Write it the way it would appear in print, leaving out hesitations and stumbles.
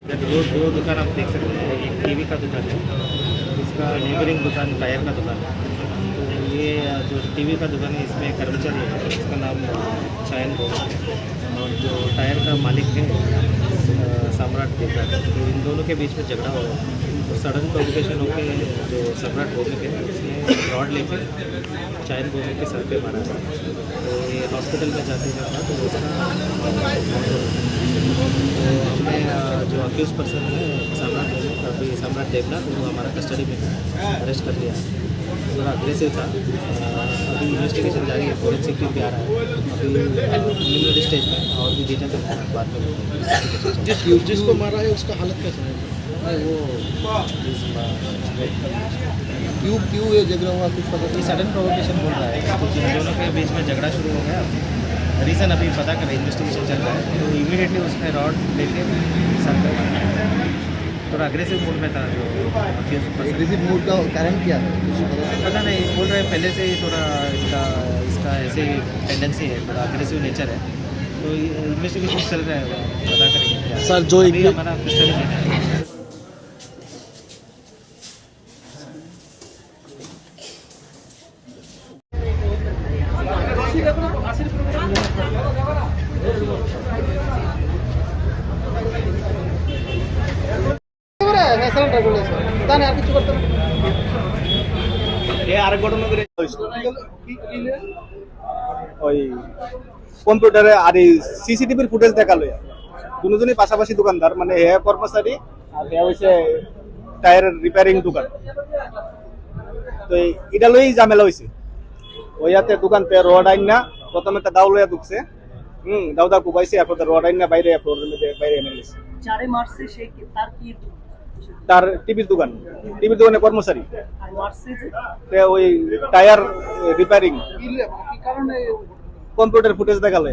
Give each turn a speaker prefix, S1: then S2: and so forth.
S1: दो दुकान आप देख सकते हैं, एक टीवी का दुकान है, इसका नेबरिंग दुकान टायर का दुकान है। तो ये जो टीवी का दुकान है इसमें कर्मचारी है, इसका नाम चयन गोल है, और जो टायर का मालिक है सम्राट देवरा। तो इन दोनों के बीच में झगड़ा हो रहा है। तो सडन प्रोवोकेशन होकर जो सम्राट गोल है उसने रॉड लेके चयन गोल के सर पे मारा था। तो ये हॉस्पिटल में जाते जाता तो उसका तो हमने जो अक्यूज पर्सन है अभी सम्राट देवरा, तो वो हमारा कस्टडी में अरेस्ट कर लिया। थोड़ा अग्रेसिव था। अभी इन्वेस्टिगेशन जारी है, फोरेंसिक टीम भी आ रहा है अभी प्रिलिमिनरी स्टेज में, और भी डिटेल बाद में।
S2: जिसको मारा है उसका हालत कैसा है?
S1: वो
S2: क्यों ये झगड़ा हुआ कुछ पता
S1: ये सडन प्रोवोकेशन बोल रहा है, कुछ इन दोनों के बीच में झगड़ा शुरू हो गया। रीज़न अभी पता कर इन्वेस्टिगेशन चल रहा है। तो इमीडिएटली उसने रॉड लेके सर पे मारा। थोड़ा अग्रेसिव मूड में था जो
S2: एग्रेसिव मूड का कारण क्या है?
S1: पता नहीं, बोल रहे हैं पहले से ही थोड़ा इसका ऐसे टेंडेंसी है, थोड़ा अग्रेसिव नेचर है। तो इन्वेस्टिगेशन चल रहा है, पता करेंगे क्या।
S2: सर जो
S1: अभी हमारा कस्टडी में है।
S2: তাহলে আর কিছু করতে হবে
S3: এ আরেক ঘটনা করে ওই কম্পিউটারে আর এই সিসিটিভির ফুটেজ দেখালো। দুজনই পাশাপাশি দোকানদার, মানে হে কর্মচারী আর হে হইছে টায়ারের রিপেয়ারিং দোকান। তো এটা লই ঝামেলা হইছে। ওইয়াতে দোকানতে রড আইন না প্রথমে একটা দাও লইয়া ঢুকছে, দাউদা কুবাইছে, এরপর রড আইন না বাইরে ফ্লোরের মধ্যে বাইরে এনে গেছে।
S4: চারে মারছে সে তার কি
S3: তার টিভির দোকানে কর্মচারী।
S4: আর মারছে যে
S3: ওই টায়ার রিপেয়ারিং
S4: কি কারণে
S3: কম্পিউটার ফুটেজ দেখালে।